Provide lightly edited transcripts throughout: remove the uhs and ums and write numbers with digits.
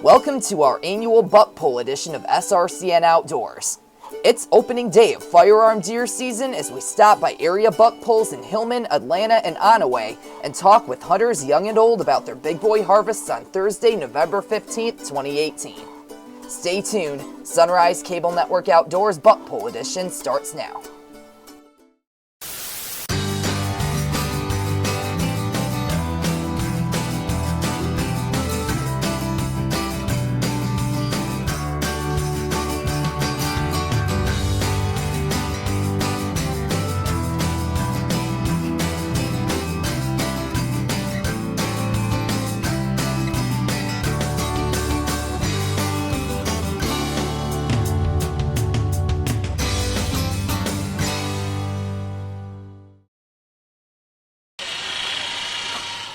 Welcome to our annual buck pull edition of SRCN Outdoors. It's opening day of firearm deer season as we stop by area buck pulls in Hillman, Atlanta, and Onaway and talk with hunters young and old about their big boy harvests on Thursday, November 15th, 2018. Stay tuned. Sunrise Cable Network Outdoors Buck Pull edition starts now.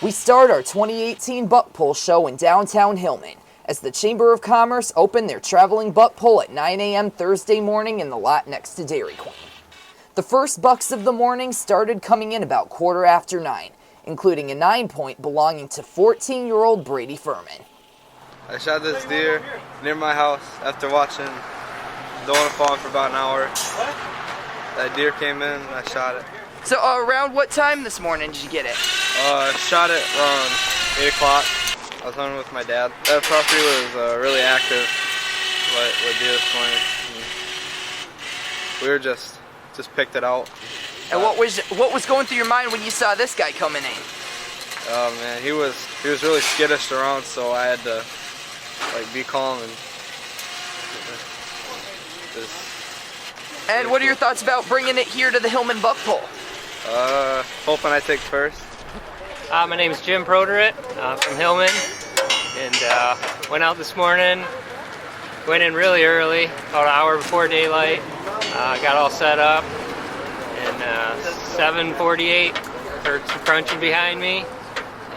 We start our 2018 Buck Pull show in downtown Hillman as the Chamber of Commerce opened their traveling buck pull at 9 a.m. Thursday morning in the lot next to Dairy Queen. The first bucks of the morning started coming in about 9:15, including a 9-point belonging to 14-year-old Brady Furman. I shot this deer near my house after watching Dona Fong for about an hour. That deer came in and I shot it. So around what time this morning did you get it? I shot it around 8 o'clock. I was hunting with my dad. That property was really active with deer this morning. We were just picked it out. And what was going through your mind when you saw this guy coming in? Oh man, he was really skittish around, so I had to be calm and just. And what are your thoughts about bringing it here to the Hillman Buck Pull? Hoping I take first. My name is Jim Proderett from Hillman, and went out this morning, went in really early, about an hour before daylight, got all set up, and 7:48, heard some crunching behind me,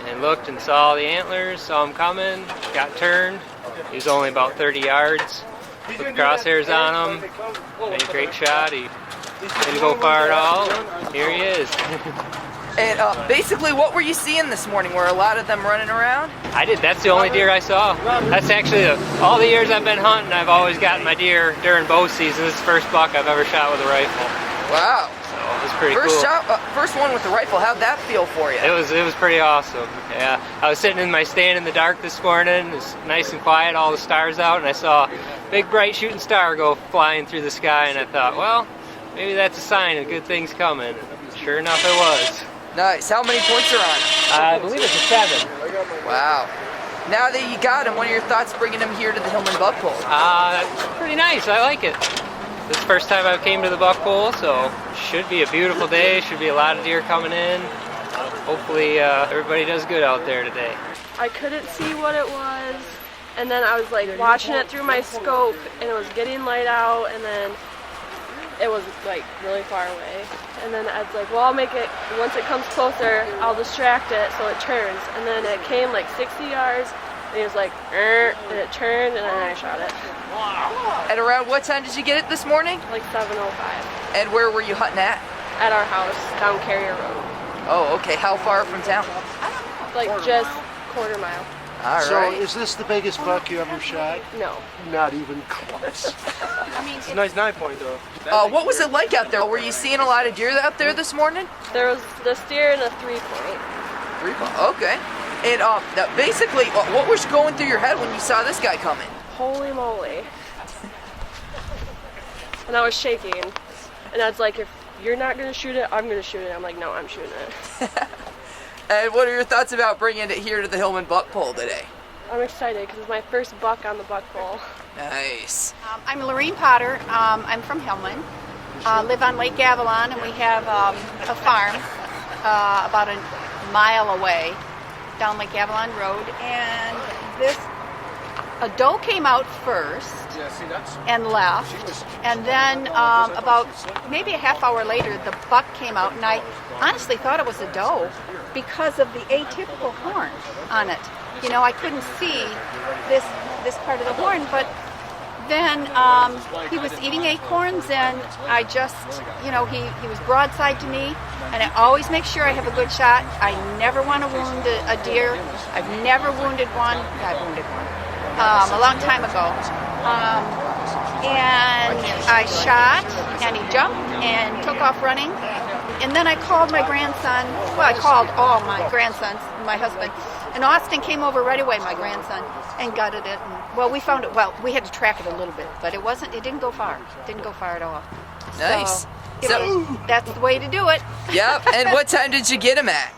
and looked and saw the antlers, saw him coming, got turned. He was only about 30 yards, put the crosshairs on him, made a great shot. He didn't go far at all. Here he is. And basically, what were you seeing this morning? Were a lot of them running around? I did. That's the only deer I saw. That's actually all the years I've been hunting, I've always gotten my deer during bow season. This is the first buck I've ever shot with a rifle. Wow. So it was pretty cool. First one with the rifle. How'd that feel for you? It was pretty awesome. Yeah. I was sitting in my stand in the dark this morning. It was nice and quiet, all the stars out, and I saw a big bright shooting star go flying through the sky, and I thought, well, maybe that's a sign of good things coming. And sure enough, it was. Nice. How many points are on him? I believe it's a 7. Wow. Now that you got him, what are your thoughts bringing him here to the Hillman Buck Pull? Pretty nice. I like it. This is the first time I came to the Buck Pull, so should be a beautiful day. Should be a lot of deer coming in. Hopefully everybody does good out there today. I couldn't see what it was, and then I was watching it through my scope, and it was getting light out, and then it was really far away. And then I was like, well, I'll make it, once it comes closer, I'll distract it so it turns. And then it came 60 yards, and it was and it turned, and then I shot it. Wow. And around what time did you get it this morning? 7:05. And where were you hunting at? At our house, down Carrier Road. Oh, okay. How far from town? Just quarter mile. All right. So is this the biggest buck you ever shot? No. Not even close. It's a nice 9-point though. What was it like out there? Were you seeing a lot of deer out there this morning? There was this deer and a 3-point. 3-point. Okay. And basically, what was going through your head when you saw this guy coming? Holy moly. And I was shaking. And I was like, if you're not going to shoot it, I'm going to shoot it. I'm like, no, I'm shooting it. And what are your thoughts about bringing it here to the Hillman Buck Pull today? I'm excited because it's my first buck on the buck pull. Nice. I'm Lorene Potter. I'm from Hillman. Live on Lake Avalon, and we have a farm about a mile away down Lake Avalon Road. And a doe came out first and left. And then about maybe a half hour later, the buck came out, and I honestly thought it was a doe because of the atypical horn on it. I couldn't see this part of the horn, but then he was eating acorns, and I just, he was broadside to me, and I always make sure I have a good shot. I never want to wound a deer. I've never wounded one. I wounded one a long time ago. And I shot, and he jumped and took off running. And then I called my grandson. Well, I called all my grandsons, my husband. And Austin came over right away, my grandson, and gutted it. And, well, we found it. Well, we had to track it a little bit, but it didn't go far. It didn't go far at all. Nice. That's the way to do it. Yep. And what time did you get him at?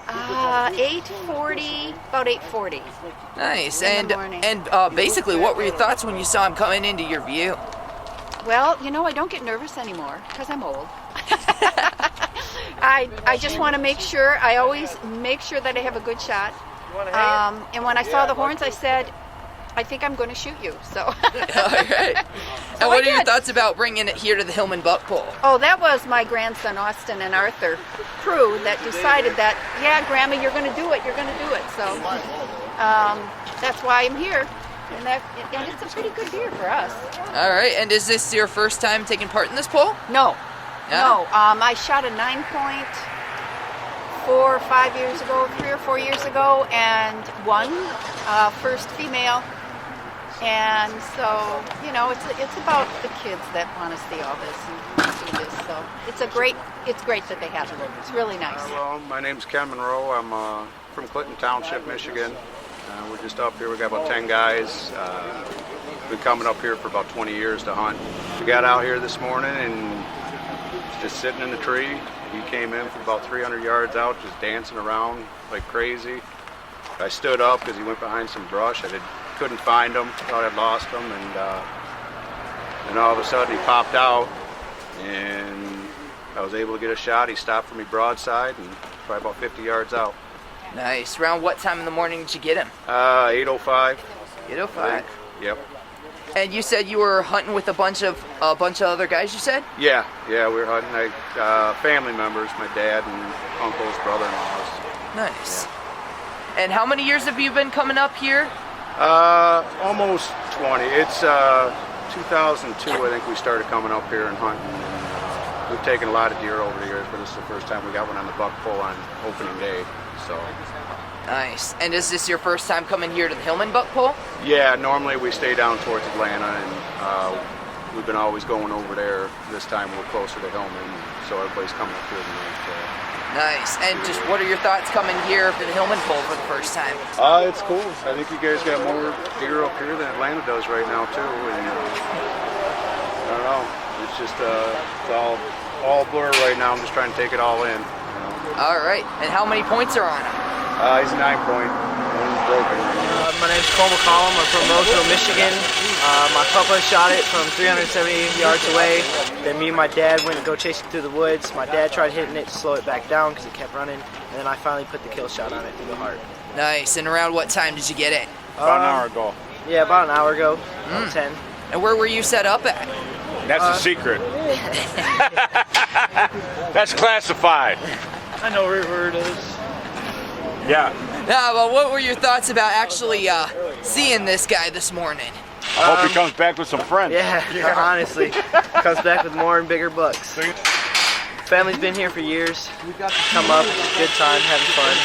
8:40, about 8:40. Nice. In the morning. And basically, what were your thoughts when you saw him coming into your view? Well, I don't get nervous anymore because I'm old. I just want to make sure. I always make sure that I have a good shot. And when I saw the horns, I said, I think I'm going to shoot you. So. All right. And what are your thoughts about bringing it here to the Hillman Buck Pole? Oh, that was my grandson, Austin, and Arthur Prue that decided that, yeah, Grandma, you're going to do it. You're going to do it. So that's why I'm here. And it's a pretty good deer for us. All right. And is this your first time taking part in this pole? No. Yeah? No. I shot a 9-point 4 or 5 years ago, 3 or 4 years ago, and won first female. And so, it's about the kids that want to see all this and see this. So it's great that they have it. It's really nice. Hello, my name's Ken Monroe. I'm from Clinton Township, Michigan. We're just up here. We got about 10 guys. Been coming up here for about 20 years to hunt. We got out here this morning and just sitting in the tree. He came in from about 300 yards out, just dancing around like crazy. I stood up because he went behind some brush. Couldn't find him. Thought I'd lost him, and all of a sudden he popped out, and I was able to get a shot. He stopped for me broadside, and probably about 50 yards out. Nice. Around what time in the morning did you get him? 8:05. 8:05. Yep. And you said you were hunting with a bunch of other guys. You said? Yeah, we were hunting. Family members, my dad and uncles, brother-in-laws. Nice. And how many years have you been coming up here? Almost 20. It's 2002, I think we started coming up here and hunting. We've taken a lot of deer over the years, but this is the first time we got one on the buck pole on opening day. So. Nice. And is this your first time coming here to the Hillman Buck Pole? Yeah, normally we stay down towards Atlanta, and we've been always going over there. This time we're closer to Hillman, so everybody's coming up here tonight. Nice. And just what are your thoughts coming here to the Hillman Pole for the first time? It's cool. I think you guys got more deer up here than Atlanta does right now too. And I don't know. It's just it's all blur right now. I'm just trying to take it all in. All right. And how many points are on him? He's 9-point. One's broken. My name's Cole McCollum. I'm from Roseville, Michigan. My papa shot it from 370 yards away. Then me and my dad went to go chase it through the woods. My dad tried hitting it to slow it back down because it kept running. And then I finally put the kill shot on it through the heart. Nice. And around what time did you get it? About an hour ago. Yeah, about an hour ago. 10. And where were you set up at? That's a secret. That's classified. I know where it is. Yeah. Yeah, well, what were your thoughts about actually seeing this guy this morning? I hope he comes back with some friends. Yeah, honestly. Comes back with more and bigger bucks. Family's been here for years. Come up, good time, having fun.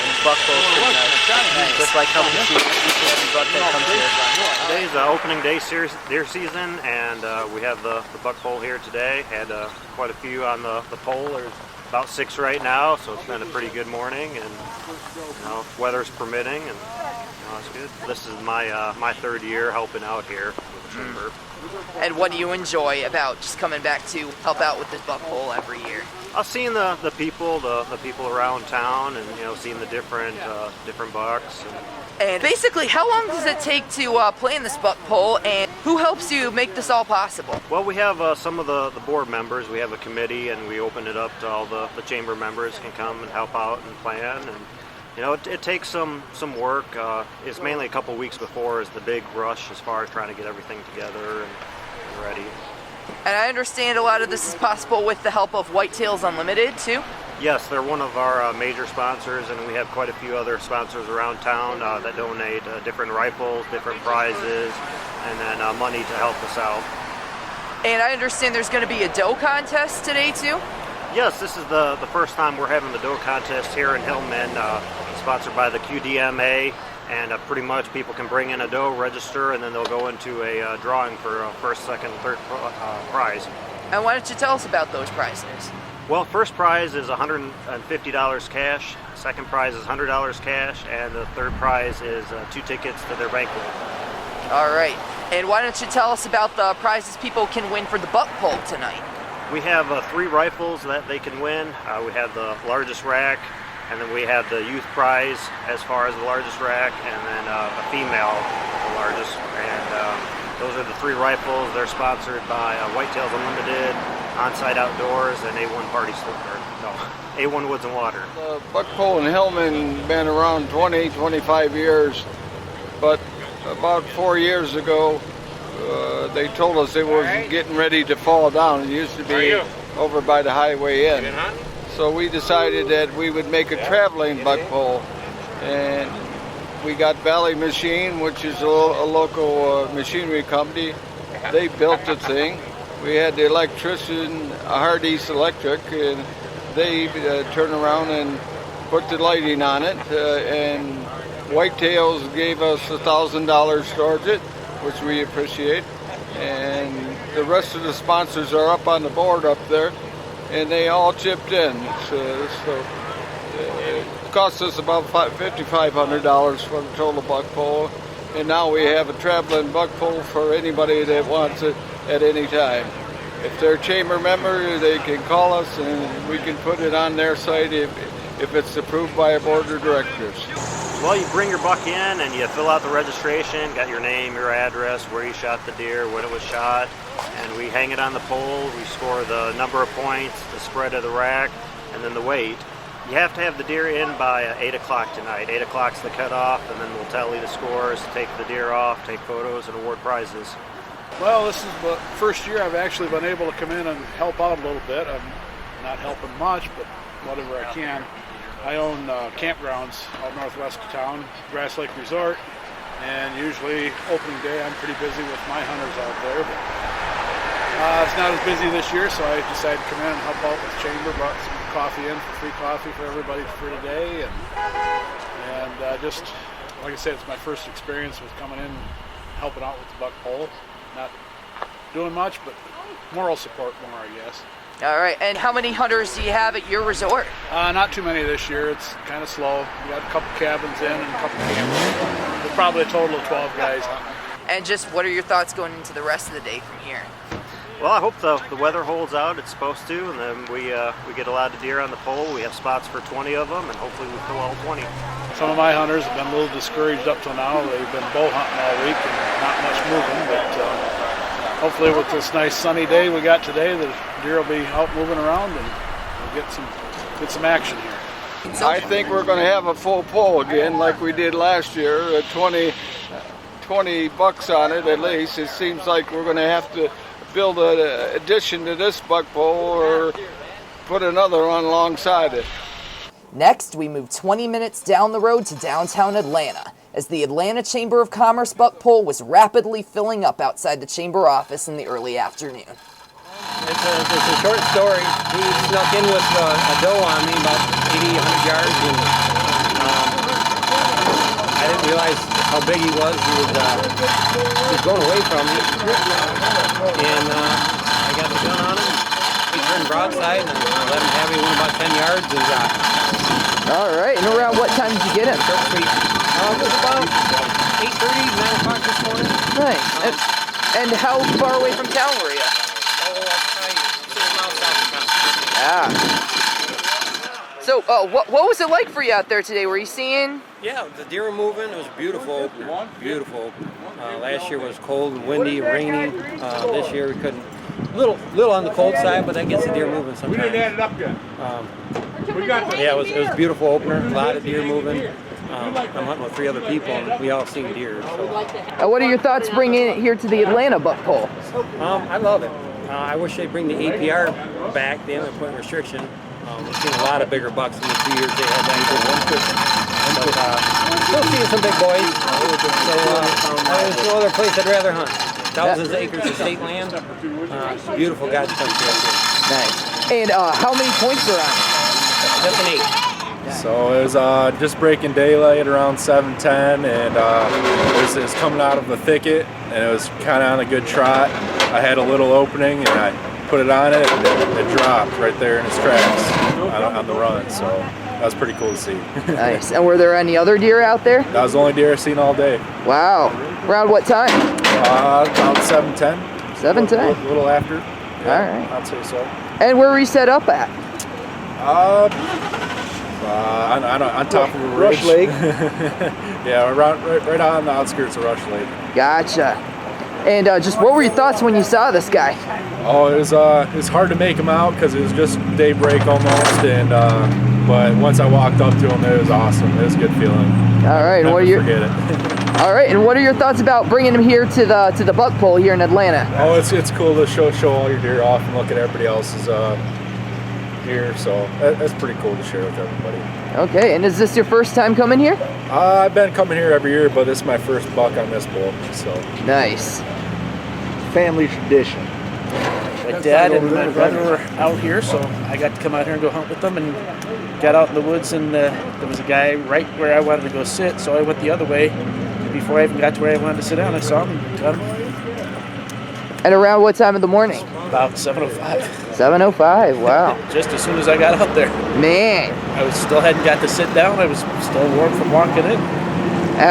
And buck pole's pretty nice. Just like coming to see each and every buck that comes here. Today's the opening day deer season, and we have the buck pole here today. Had quite a few on the pole. There's about 6 right now, so it's been a pretty good morning, and weather's permitting, and it's good. This is my third year helping out here with the chamber. And what do you enjoy about just coming back to help out with this buck pole every year? Seeing the people around town, and seeing the different bucks. And basically, how long does it take to play in this buck pole, and who helps you make this all possible? Well, we have some of the board members. We have a committee, and we open it up to all the chamber members can come and help out and plan. And it takes some work. It's mainly a couple weeks before is the big rush as far as trying to get everything together and ready. And I understand a lot of this is possible with the help of Whitetails Unlimited, too? Yes, they're one of our major sponsors, and we have quite a few other sponsors around town that donate different rifles, different prizes, and then money to help us out. And I understand there's going to be a doe contest today too? Yes, this is the first time we're having the doe contest here in Hillman, sponsored by the QDMA, and pretty much people can bring in a doe, register, and then they'll go into a drawing for first, second, third prize. And why don't you tell us about those prizes? Well, first prize is $150 cash, second prize is $100 cash, and the third prize is 2 tickets to their banquet. All right. And why don't you tell us about the prizes people can win for the buck pull tonight? We have 3 rifles that they can win. We have the largest rack, and then we have the youth prize as far as the largest rack, and then a female, the largest. And those are the 3 rifles. They're sponsored by Whitetails Unlimited, On-Site Outdoors, and A1 Party Slipper. No, A1 Woods and Water. The buck pull in Hillman been around 20, 25 years, but about 4 years ago, they told us it was getting ready to fall down. It used to be over by the highway end. So we decided that we would make a traveling buck pull. And we got Valley Machine, which is a local machinery company. They built the thing. We had the electrician, Hardee's Electric, and they turned around and put the lighting on it. And Whitetails gave us $1,000 towards it, which we appreciate. And the rest of the sponsors are up on the board up there, and they all chipped in. So it cost us about $5,500 for the total buck pull. And now we have a traveling buck pull for anybody that wants it at any time. If they're a chamber member, they can call us and we can put it on their site if it's approved by a board of directors. Well, you bring your buck in and you fill out the registration, got your name, your address, where you shot the deer, when it was shot, and we hang it on the pole. We score the number of points, the spread of the rack, and then the weight. You have to have the deer in by 8 o'clock tonight. 8 o'clock's the cutoff, and then we'll tally the scores, take the deer off, take photos, and award prizes. Well, this is the first year I've actually been able to come in and help out a little bit. I'm not helping much, but whatever I can. I own campgrounds out northwest of town, Grass Lake Resort, and usually opening day I'm pretty busy with my hunters out there. But it's not as busy this year, so I decided to come in and help out with Chamber. Brought some coffee in for free coffee for everybody for today, and just like I said, it's my first experience with coming in and helping out with the buck pull. Not doing much, but moral support more, I guess. All right, and how many hunters do you have at your resort? Not too many this year. It's kind of slow. We got a couple cabins in and a couple campers. We're probably a total of 12 guys hunting. And just what are your thoughts going into the rest of the day from here? Well, I hope the weather holds out. It's supposed to, and then we get a lot of deer on the pole. We have spots for 20 of them, and hopefully we fill all 20. Some of my hunters have been a little discouraged up till now. They've been bow hunting all week and not much moving, but hopefully with this nice sunny day we got today, the deer will be out moving around and we'll get some action here. I think we're going to have a full pull again like we did last year, 20 bucks on it at least. It seems like we're going to have to build an addition to this buck pull or put another on alongside it. Next, we move 20 minutes down the road to downtown Atlanta, as the Atlanta Chamber of Commerce buck pull was rapidly filling up outside the chamber office in the early afternoon. It's a short story. He snuck in with a doe on me about 80, 100 yards, and I didn't realize how big he was. He was going away from me, and I got the gun on him. He turned broadside, and I let him have me went about 10 yards. And all right, and around what time did you get him? It was about 8:30, 9 o'clock this morning. Nice. And how far away from town were you? So, what was it like for you out there today? Were you seeing? Yeah, the deer were moving. It was beautiful, beautiful. Last year was cold and windy, rainy. This year we couldn't. Little on the cold side, but that gets the deer moving sometimes. We didn't add it up yet. Yeah, it was a beautiful opener. A lot of deer moving. I'm hunting with 3 other people, and we all seen deer. So. What are your thoughts bringing it here to the Atlanta buck pull? I love it. I wish they'd bring the APR back. They haven't put a restriction. We've seen a lot of bigger bucks in the 2 years they had that going. But still seeing some big boys. So there's no other place I'd rather hunt. Thousands of acres of state land. Beautiful God's country up here. Nice. And how many points are on it? Just an 8. So it was just breaking daylight around 7:10, and it was coming out of the thicket, and it was kind of on a good trot. I had a little opening, and I put it on it, and it dropped right there in its tracks on the run. So that was pretty cool to see. Nice. And were there any other deer out there? That was the only deer I've seen all day. Wow. Around what time? About 7:10. 7:10. A little after. Yeah, all right. I'd say so. And where were you set up at? On top of a Rush Lake. Yeah, right on the outskirts of Rush Lake. Gotcha. And just what were your thoughts when you saw this guy? Oh, it was hard to make him out because it was just daybreak almost, and but once I walked up to him, it was awesome. It was a good feeling. All right, and what are your forget it. All right, and what are your thoughts about bringing him here to the buck pole here in Atlanta? Oh, it's cool to show all your deer off and look at everybody else's here, so that's pretty cool to share with everybody. Okay, and is this your first time coming here? I've been coming here every year, but this is my first buck on this bull, so. Nice. Family tradition. My dad and my brother were out here, so I got to come out here and go hunt with them, and got out in the woods, and there was a guy right where I wanted to go sit, so I went the other way. Before I even got to where I wanted to sit down, I saw him and got him. And around what time of the morning? About 7:05. 7:05, wow. Just as soon as I got out there. Man. I still hadn't got to sit down. I was still warm from walking in.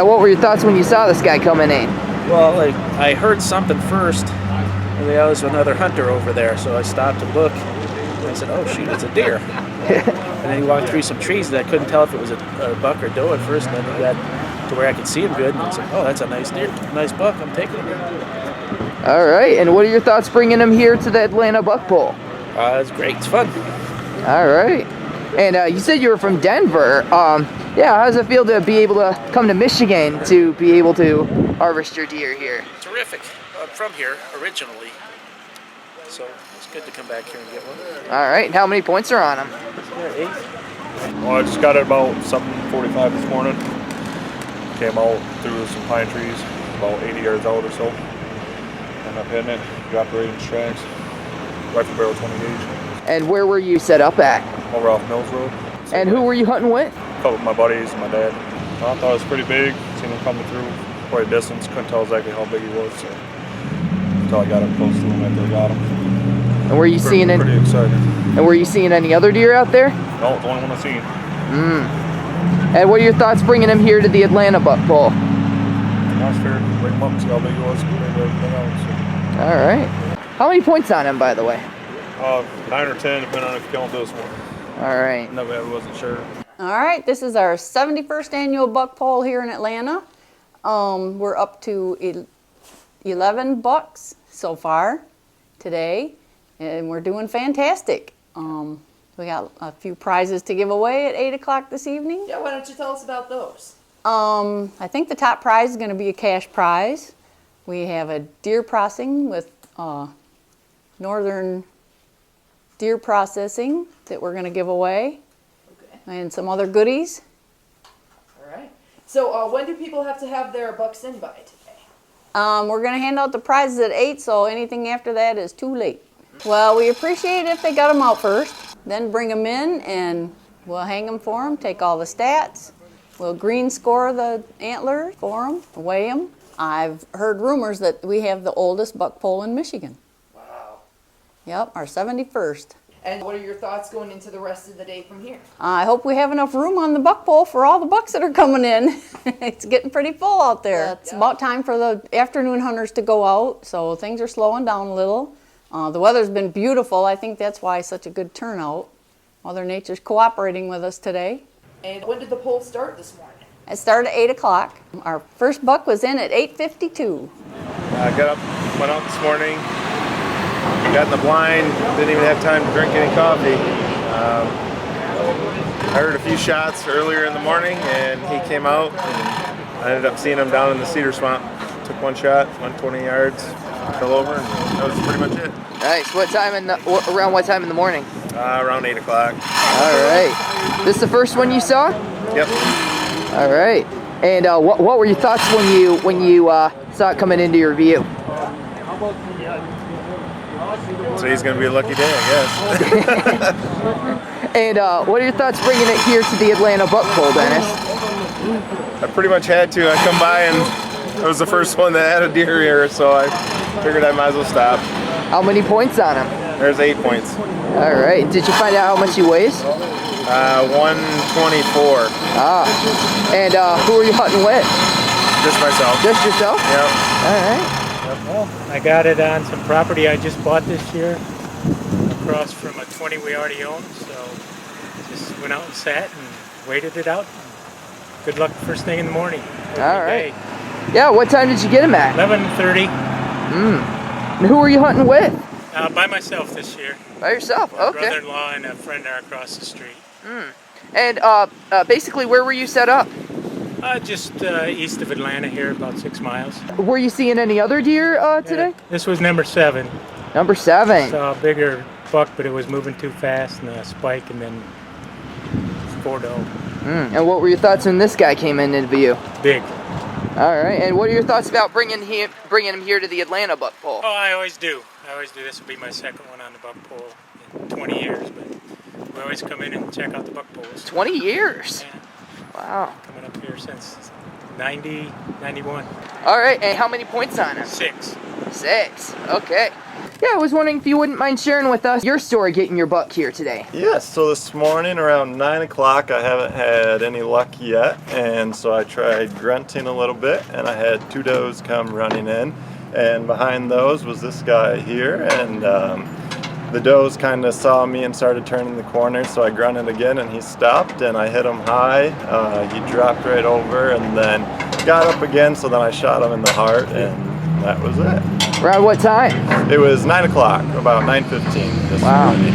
What were your thoughts when you saw this guy coming in? Well, I heard something first, and there was another hunter over there, so I stopped to look, and I said, oh shoot, it's a deer. And then he walked through some trees, and I couldn't tell if it was a buck or doe at first, and then he got to where I could see him good, and I said, oh, that's a nice deer, nice buck, I'm taking him. All right, and what are your thoughts bringing him here to the Atlanta buck pole? It's great, it's fun. All right, and you said you were from Denver. Yeah, how does it feel to be able to come to Michigan to be able to harvest your deer here? Terrific. I'm from here originally, so it's good to come back here and get one. All right, and how many points are on him? 8. Well, I just got it about 7:45 this morning. Came out through some pine trees, about 80 yards out or so. Ended up hitting it, dropped right in its tracks. Rifle barrel 20 gauge. And where were you set up at? Over off Mills Road. And who were you hunting with? A couple of my buddies and my dad. I thought it was pretty big. Seen him coming through quite a distance. Couldn't tell exactly how big he was. So until I got up close to him after I got him. And were you seeing any? Pretty excited. And were you seeing any other deer out there? No, the only one I've seen. And what are your thoughts bringing him here to the Atlanta buck pole? Last fair, bring him up and see how big he was compared to everything else. So. All right. How many points on him, by the way? 9 or 10, depending on if you count this one. All right. No, I wasn't sure. All right, this is our 71st annual buck pole here in Atlanta. We're up to 11 bucks so far today, and we're doing fantastic. We got a few prizes to give away at 8 o'clock this evening. Yeah, why don't you tell us about those? I think the top prize is going to be a cash prize. We have a deer processing with Northern Deer Processing that we're going to give away. Okay. And some other goodies. All right. So when do people have to have their bucks in by today? We're going to hand out the prizes at 8, so anything after that is too late. Well, we appreciate it if they got them out first. Then bring them in and we'll hang them for them, take all the stats. We'll green score the antlers for them, weigh them. I've heard rumors that we have the oldest buck pole in Michigan. Wow. Yep, our 71st. And what are your thoughts going into the rest of the day from here? I hope we have enough room on the buck pole for all the bucks that are coming in. It's getting pretty full out there. It's about time for the afternoon hunters to go out, so things are slowing down a little. The weather's been beautiful. I think that's why it's such a good turnout. Mother Nature's cooperating with us today. And when did the poll start this morning? It started at 8 o'clock. Our first buck was in at 8:52. I got up, went out this morning, got in the blind, didn't even have time to drink any coffee. I heard a few shots earlier in the morning and he came out and I ended up seeing him down in the cedar swamp. Took one shot, went 20 yards, fell over, and that was pretty much it. Nice. Around what time in the morning? Around 8 o'clock. All right. This the first one you saw? Yep. All right. And what were your thoughts when you saw it coming into your view? Today's going to be a lucky day, I guess. And what are your thoughts bringing it here to the Atlanta Buck Pole, Dennis? I pretty much had to. I come by and I was the first one that had a deer here, so I figured I might as well stop. How many points on him? There's 8 points. All right. Did you find out how much he weighs? 124. Ah. And who are you hunting with? Just myself. Just yourself? Yep. All right. Well, I got it on some property I just bought this year, across from a 20 we already own. So just went out and sat and waited it out. Good luck first thing in the morning. All right. Yeah. What time did you get him at? 11:30. And who are you hunting with? By myself this year. By yourself. My Okay. brother-in-law and a friend are across the street. And basically, where were you set up? Just east of Atlanta here, about 6 miles. Were you seeing any other deer today? This was number 7. Number 7. Saw a bigger buck, but it was moving too fast, and a spike, and then 4 doe. And what were your thoughts when this guy came into view? Big. All right. And what are your thoughts about bringing him here to the Atlanta Buck Pole? Oh, I always do. This will be my second one on the buck pole in 20 years, but we always come in and check out the buck poles. 20 years? Yeah. Wow. Coming up here since 90, 91. All right. And how many points on him? 6. 6. Okay. Yeah, I was wondering if you wouldn't mind sharing with us your story getting your buck here today. Yes, so this morning around 9 o'clock I haven't had any luck yet, and so I tried grunting a little bit, and I had 2 does come running in, and behind those was this guy here, and the does kind of saw me and started turning the corner, so I grunted again and he stopped, and I hit him high. He dropped right over and then got up again, so then I shot him in the heart, and that was it. Around what time? It was 9 o'clock, about 9:15 this morning.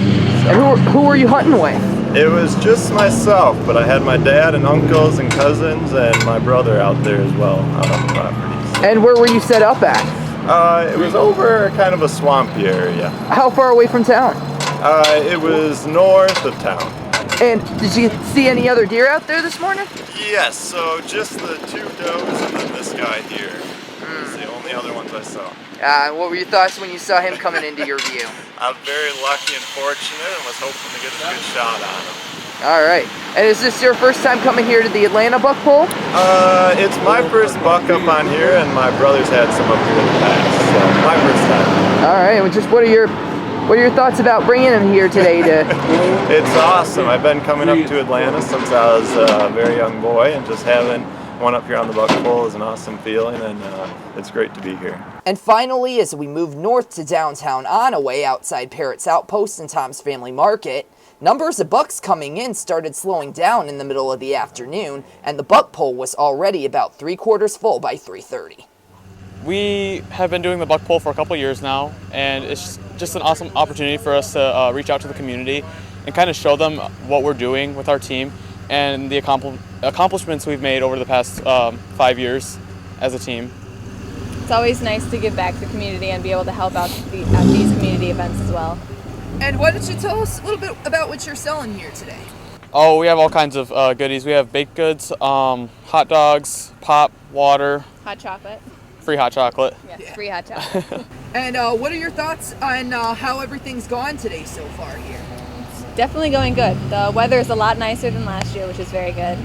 And who were you hunting with? It was just myself, but I had my dad and uncles and cousins and my brother out there as well out on the properties. And where were you set up at? It was over kind of a swampy area. How far away from town? It was north of town. And did you see any other deer out there this morning? Yes, so just the 2 does and then this guy here. It's the only other ones I saw. What were your thoughts when you saw him coming into your view? I'm very lucky and fortunate and was hoping to get a good shot on him. All right. And is this your first time coming here to the Atlanta Buck Pole? It's my first buck up on here, and my brother's had some up here in the past, so my first time. All right. Well, just what are your thoughts about bringing him here today? It's awesome. I've been coming up to Atlanta since I was a very young boy, and just having one up here on the buck pole is an awesome feeling, and it's great to be here. And finally, as we move north to downtown Onaway outside Parrott's Outpost and Tom's Family Market, numbers of bucks coming in started slowing down in the middle of the afternoon, and the buck pole was already about 3/4 full by 3:30. We have been doing the buck pole for a couple years now, and it's just an awesome opportunity for us to reach out to the community and kind of show them what we're doing with our team and the accomplishments we've made over the past 5 years as a team. It's always nice to give back to the community and be able to help out at these community events as well. And why don't you tell us a little bit about what you're selling here today? Oh, we have all kinds of goodies. We have baked goods, hot dogs, pop, water. Hot chocolate. Free hot chocolate. Yes, free hot chocolate. And what are your thoughts on how everything's gone today so far here? It's definitely going good. The weather is a lot nicer than last year, which is very good.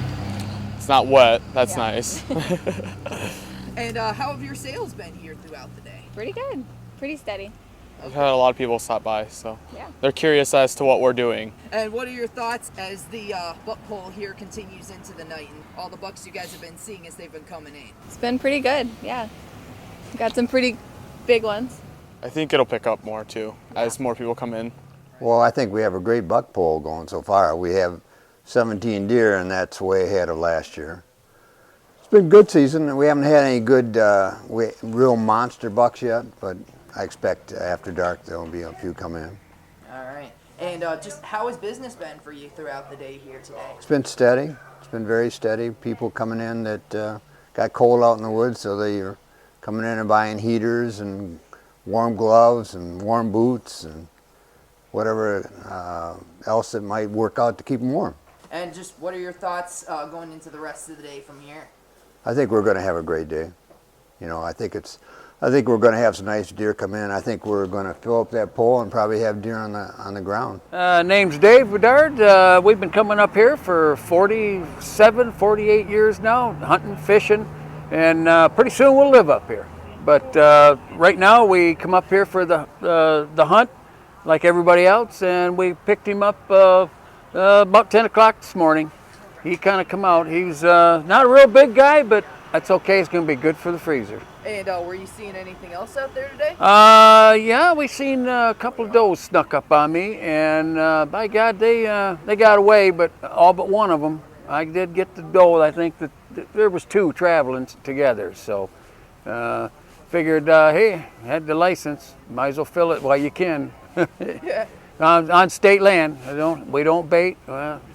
It's not wet. That's nice. And how have your sales been here throughout the day? Pretty good. Pretty steady. We've had a lot of people stop by, so yeah. They're curious as to what we're doing. And what are your thoughts as the buck pole here continues into the night and all the bucks you guys have been seeing as they've been coming in? It's been pretty good, yeah. Got some pretty big ones. I think it'll pick up more too as more people come in. Well, I think we have a great buck pole going so far. We have 17 deer, and that's way ahead of last year. It's been a good season. We haven't had any good, real monster bucks yet, but I expect after dark there'll be a few come in. All right. And just how has business been for you throughout the day here today? It's been steady. It's been very steady. People coming in that got cold out in the woods, so they are coming in and buying heaters and warm gloves and warm boots and whatever else that might work out to keep them warm. And just what are your thoughts going into the rest of the day from here? I think we're going to have a great day. You know, I think we're going to have some nice deer come in. I think we're going to fill up that pole and probably have deer on the ground. Name's Dave Bedard. We've been coming up here for 47, 48 years now, hunting, fishing, and pretty soon we'll live up here. But right now we come up here for the hunt like everybody else, and we picked him up about 10 o'clock this morning. He kind of come out. He's not a real big guy, but that's okay. It's going to be good for the freezer. And were you seeing anything else out there today? Yeah, we seen a couple of does snuck up on me, and by God, they got away, but all but one of them. I did get the doe. I think that there was two traveling together, so figured, hey, had the license, might as well fill it while you can. Yeah. On state land, we don't bait,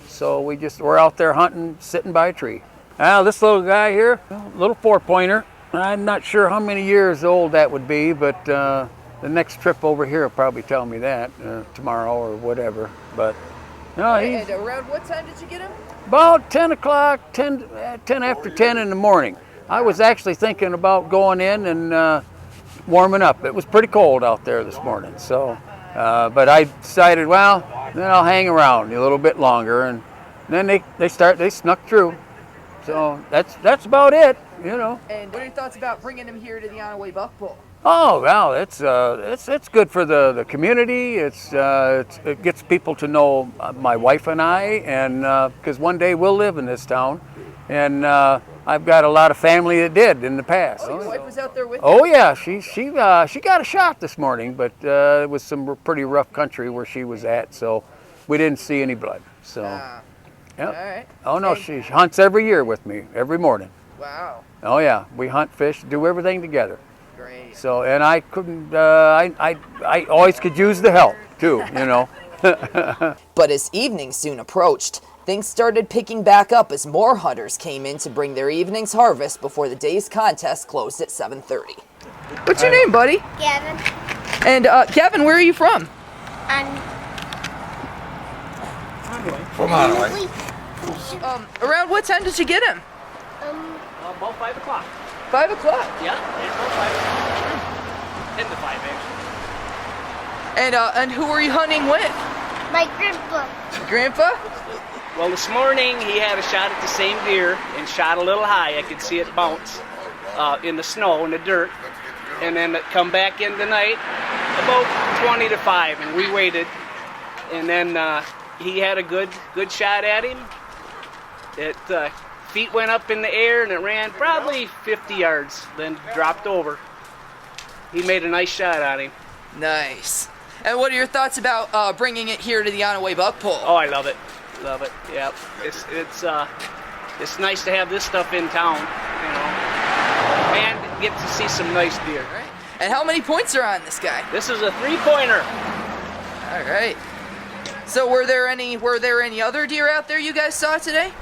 so we're out there hunting, sitting by a tree. Now this little guy here, little 4-pointer. I'm not sure how many years old that would be, but the next trip over here will probably tell me that tomorrow or whatever. But no, And around what time did you get him? about 10 o'clock, 10 after 10 in the morning. I was actually thinking about going in and warming up. It was pretty cold out there this morning, so. But I decided, well, then I'll hang around a little bit longer, and then they snuck through. So that's about it, you know. And what are your thoughts about bringing him here to the Onaway Buck Bowl? Oh well, it's good for the community. It gets people to know my wife and I, and because one day we'll live in this town, and I've got a lot of family that did in the past. Oh, your wife was out there with you? Oh yeah, she got a shot this morning, but it was some pretty rough country where she was at, so we didn't see any blood. So, yep. All right. Oh no, she hunts every year with me, every morning. Wow. Oh yeah, we hunt, fish, do everything together. Great. So, and I couldn't, I always could use the help too, you know. But as evening soon approached, things started picking back up as more hunters came in to bring their evening's harvest before the day's contest closed at 7:30. What's your name, buddy? Gavin. And Gavin, where are you from? From Onaway. Around what time did you get him? About 5 o'clock. 5 o'clock? Yeah, about 5 o'clock. 10 to 5, actually. And who were you hunting with? My grandpa. Grandpa? Well, this morning he had a shot at the same deer and shot a little high. I could see it bounce in the snow, in the dirt. And then it come back in the night about 20 to 5, and we waited. And then he had a good shot at him. It feet went up in the air and it ran probably 50 yards, then dropped over. He made a nice shot on him. Nice. And what are your thoughts about bringing it here to the Onaway Buck Bowl? Oh, I love it. Love it. Yep. It's nice to have this stuff in town, you know, and get to see some nice deer. All right. And how many points are on this guy? This is a 3-pointer. All right. So were there any other deer out there you guys saw today?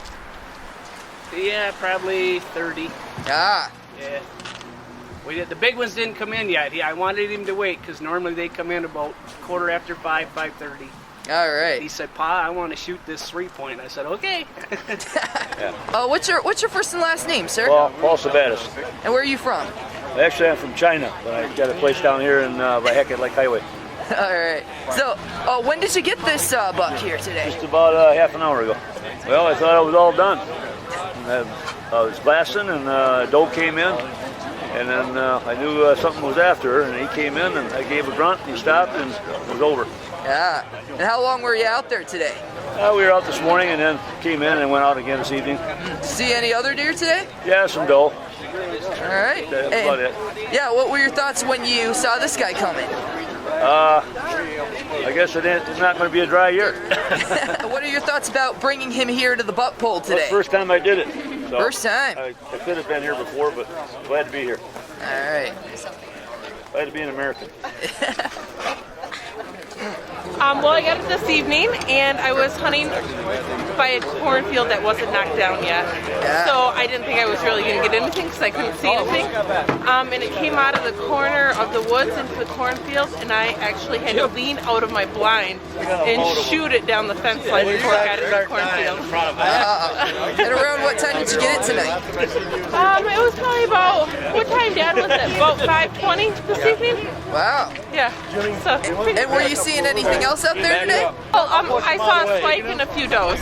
Yeah, probably 30. Ah. Yeah. The big ones didn't come in yet. I wanted him to wait because normally they come in about 5:15, 5:30. All right. He said, "Pa, I want to shoot this 3-point." I said, "Okay." What's your first and last name, sir? Paul Sabatis. And where are you from? Actually, I'm from China, but I got a place down here in by Hackett Lake Highway. All right. So, when did you get this buck here today? Just about half an hour ago. Well, I thought I was all done. I was glassing, and doe came in, and then I knew something was after her, and he came in, and I gave a grunt, and he stopped, and it was over. Yeah. And how long were you out there today? We were out this morning, and then came in and went out again this evening. See any other deer today? Yeah, some doe. All right. That's about it. Yeah, what were your thoughts when you saw this guy coming? I guess it's not going to be a dry year. What are your thoughts about bringing him here to the buck pole today? Well, first time I did it. So first time? I could have been here before, but glad to be here. All right. Glad to be an American. Well, I got it this evening, and I was hunting by a cornfield that wasn't knocked down yet. So I didn't think I was really going to get anything because I couldn't see anything. And it came out of the corner of the woods into the cornfield, and I actually had to lean out of my blind and shoot it down the fence line before I got into the cornfield. And around what time did you get it tonight? It was probably about, what time, Dad, was it? About 5:20 this evening? Wow. Yeah. So, and were you seeing anything else out there today? Well, I saw a spike and a few does.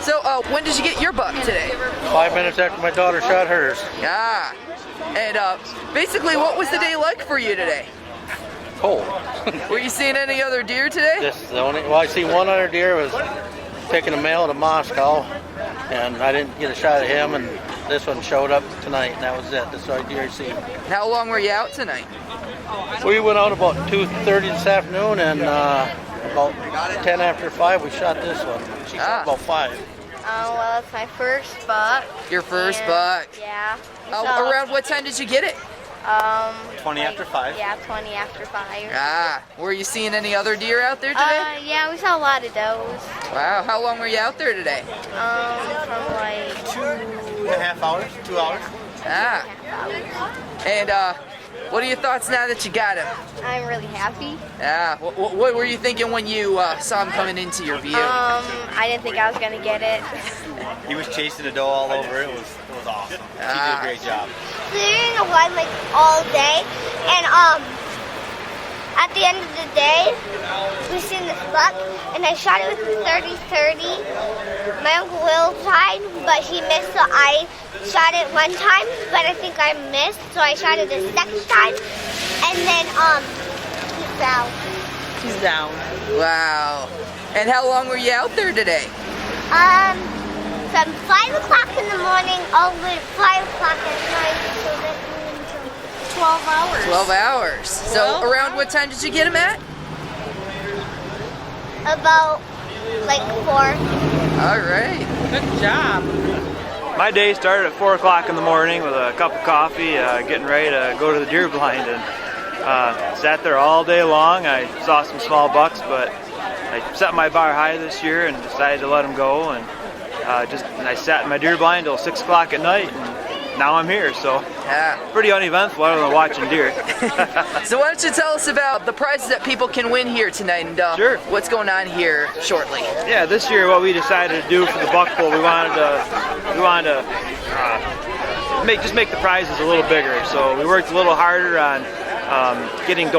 So, when did you get your buck today? 5 minutes after my daughter shot hers. Yeah. And basically, what was the day like for you today? Cold. Were you seeing any other deer today? Just the only, well, I see one other deer was taking a mail to Moscow, and I didn't get a shot at him, and this one showed up tonight, and that was it. That's all deer I see. How long were you out tonight? We went out about 2:30 this afternoon, and about 10 after 5 we shot this one. She shot about 5. Well, it's my first buck. Your first buck? Yeah. Around what time did you get it? 20 after 5. Yeah, 20 after 5. Were you seeing any other deer out there today? Yeah, we saw a lot of does. Wow, how long were you out there today? From like 2.5 hours, 2 hours. And what are your thoughts now that you got him? I'm really happy. What were you thinking when you saw him coming into your view? I didn't think I was gonna get it. He was chasing the doe all over. It was awesome. She did a great job. We're in the line like all day, and at the end of the day, we seen this buck, and I shot it with a 30-30. My Uncle Will tried, but he missed, so I shot it one time, but I think I missed, so I shot it the second time, and then he fell. He's down. Wow. And how long were you out there today? From 5 o'clock in the morning all the way to 5 o'clock at night, so that until 12 hours. 12 hours. So around what time did you get him at? About like 4. All right. Good job. My day started at 4 o'clock in the morning with a cup of coffee, getting ready to go to the deer blind, and sat there all day long. I saw some small bucks, but I set my bar high this year and decided to let them go, and I sat in my deer blind till 6 o'clock at night, and now I'm here, so pretty uneventful other than watching deer. So why don't you tell us about the prizes that people can win here tonight, and what's going on here shortly? Yeah, this year what we decided to do for the buck pull, we wanted to make the prizes a little bigger. So we worked a little harder on getting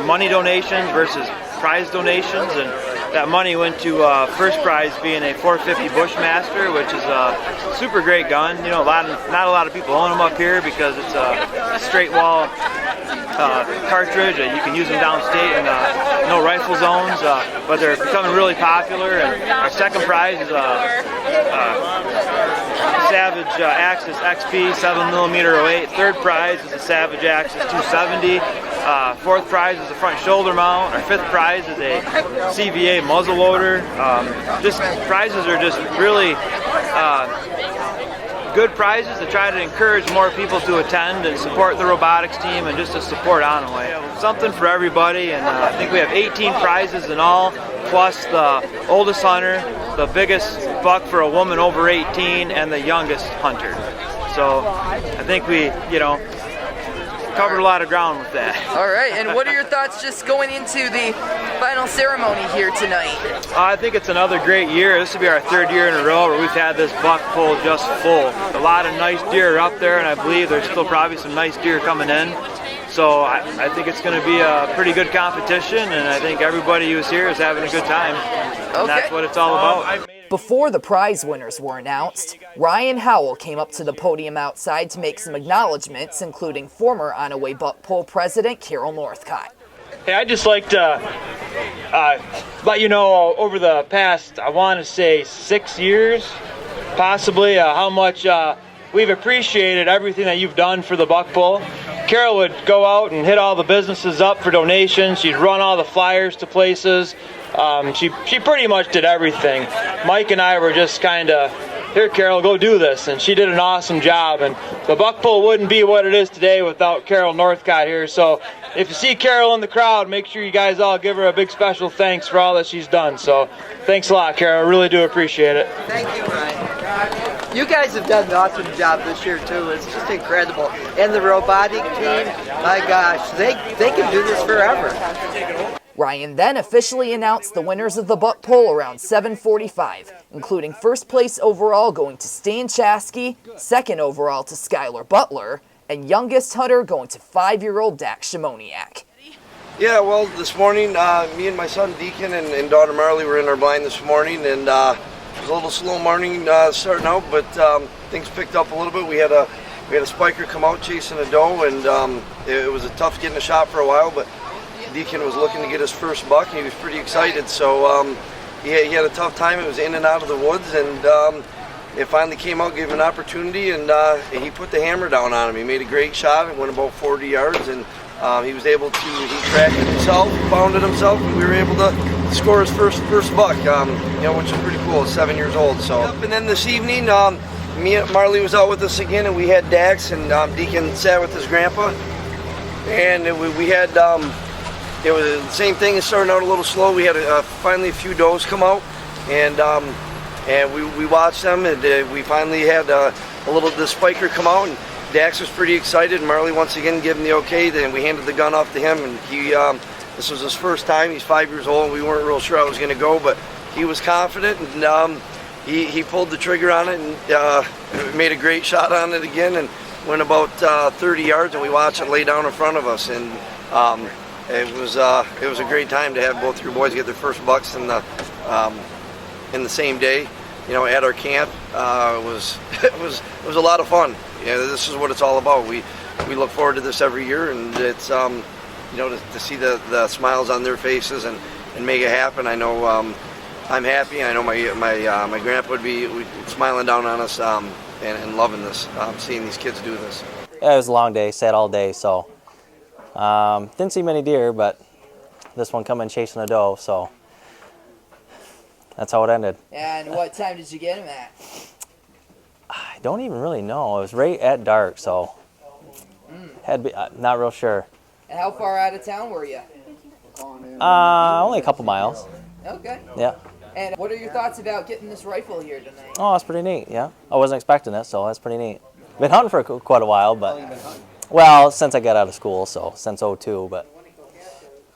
money donations versus prize donations, and that money went to first prize being a 450 Bushmaster, which is a super great gun. You know, not a lot of people own them up here because it's a straight wall cartridge. You can use them downstate in no rifle zones, but they're becoming really popular. And our second prize is a Savage Axis XP 7mm08. Third prize is a Savage Axis 270. Fourth prize is a front shoulder mount. Our fifth prize is a CVA muzzleloader. Prizes are just really good prizes to try to encourage more people to attend and support the robotics team and just to support Onaway. Something for everybody, and I think we have 18 prizes in all, plus the oldest hunter, the biggest buck for a woman over 18, and the youngest hunter. So I think we, covered a lot of ground with that. All right, and what are your thoughts just going into the final ceremony here tonight? I think it's another great year. This will be our third year in a row where we've had this buck pull just full. A lot of nice deer are up there, and I believe there's still probably some nice deer coming in. So I think it's going to be a pretty good competition, and I think everybody who's here is having a good time. And that's what it's all about. Before the prize winners were announced, Ryan Howell came up to the podium outside to make some acknowledgments, including former Onaway Buck Pull president Carol Northcott. Hey, I'd just like to let you know over the past, I want to say 6 years, possibly, how much we've appreciated everything that you've done for the buck pull. Carol would go out and hit all the businesses up for donations. She'd run all the flyers to places. She pretty much did everything. Mike and I were just kind of here, Carol, go do this. And she did an awesome job. And the buck pull wouldn't be what it is today without Carol Northcott here. So if you see Carol in the crowd, make sure you guys all give her a big special thanks for all that she's done. So thanks a lot, Carol. I really do appreciate it. Thank you, Ryan. You guys have done an awesome job this year, too. It's just incredible. And the robotic team, my gosh, they can do this forever. Ryan then officially announced the winners of the buck pull around 7:45, including first place overall going to Stan Chasky, second overall to Skylar Butler, and youngest hunter going to 5-year-old Dax Shimoniak. Yeah, well, this morning, me and my son Deacon and daughter Marley were in our blind this morning, and it was a little slow morning starting out, but things picked up a little bit. We had a spiker come out chasing a doe, and it was a tough getting a shot for a while, but Deacon was looking to get his first buck, and he was pretty excited. So he had a tough time. It was in and out of the woods, and it finally came out, gave him an opportunity, and he put the hammer down on him. He made a great shot. It went about 40 yards, and he was able to, he tracked it himself, found it himself, and we were able to score his first buck, which is pretty cool. He's 7 years old. So, and then this evening, me and Marley was out with us again, and we had Dax, and Deacon sat with his grandpa, and we had. It was the same thing. It started out a little slow. We had finally a few does come out, and we watched them, and we finally had the spiker come out, and Dax was pretty excited. Marley once again gave him the okay. Then we handed the gun off to him, and he this was his first time. He's 5 years old. We weren't real sure how it was going to go, but he was confident, and he pulled the trigger on it and made a great shot on it again, and went about 30 yards, and we watched it lay down in front of us, and. It was a great time to have both your boys get their first bucks in the same day, at our camp. It was a lot of fun. This is what it's all about. We look forward to this every year, and it's to see the smiles on their faces and make it happen. I know I'm happy. I know my grandpa would be smiling down on us and loving this, seeing these kids do this. Yeah, it was a long day, sat all day, so. Didn't see many deer, but this one come in chasing a doe, so that's how it ended. And what time did you get him at? I don't even really know. It was right at dark, so not real sure. And how far out of town were you? Only a couple miles. Okay. Yeah. And what are your thoughts about getting this rifle here tonight? Oh, that's pretty neat, yeah. I wasn't expecting it, so that's pretty neat. Been hunting for quite a while, but... Well, since I got out of school, so since 2002, but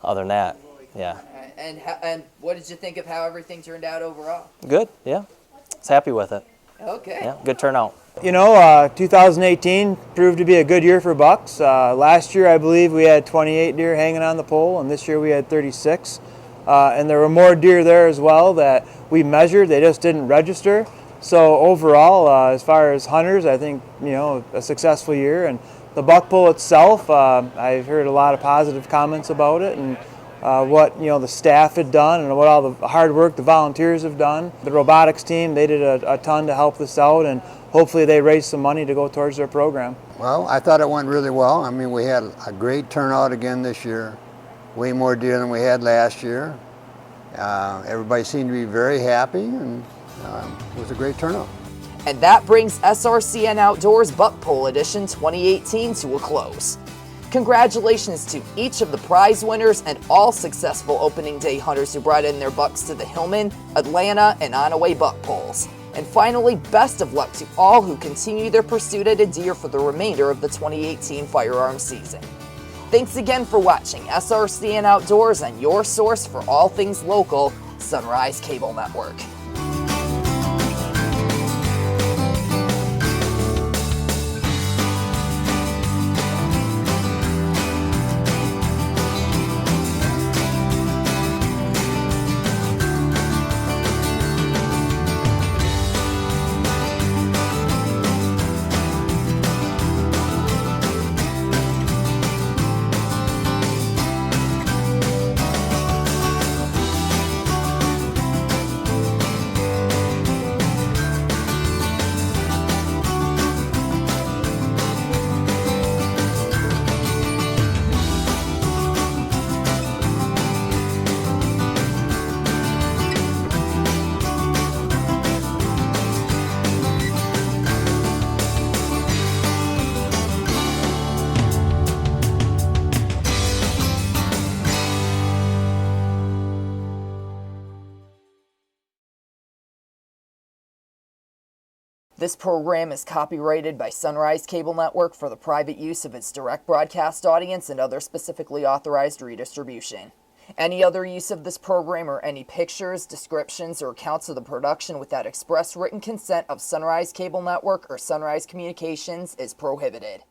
other than that, yeah. And what did you think of how everything turned out overall? Good, yeah. I was happy with it. Okay. Yeah, good turnout. 2018 proved to be a good year for bucks. Last year, I believe, we had 28 deer hanging on the pole, and this year we had 36. And there were more deer there as well that we measured. They just didn't register. So overall, as far as hunters, I think, a successful year. And the buck pull itself, I've heard a lot of positive comments about it, and what the staff had done and what all the hard work the volunteers have done. The robotics team, they did a ton to help this out, and hopefully they raised some money to go towards their program. Well, I thought it went really well. I mean, we had a great turnout again this year, way more deer than we had last year. Everybody seemed to be very happy, and it was a great turnout. And that brings SRCN Outdoors Buck Pull Edition 2018 to a close. Congratulations to each of the prize winners and all successful opening day hunters who brought in their bucks to the Hillman, Atlanta, and Onaway buck pulls. And finally, best of luck to all who continue their pursuit at a deer for the remainder of the 2018 firearms season. Thanks again for watching SRCN Outdoors and your source for all things local, Sunrise Cable Network. This program is copyrighted by Sunrise Cable Network for the private use of its direct broadcast audience and other specifically authorized redistribution. Any other use of this program or any pictures, descriptions, or accounts of the production without express written consent of Sunrise Cable Network or Sunrise Communications is prohibited.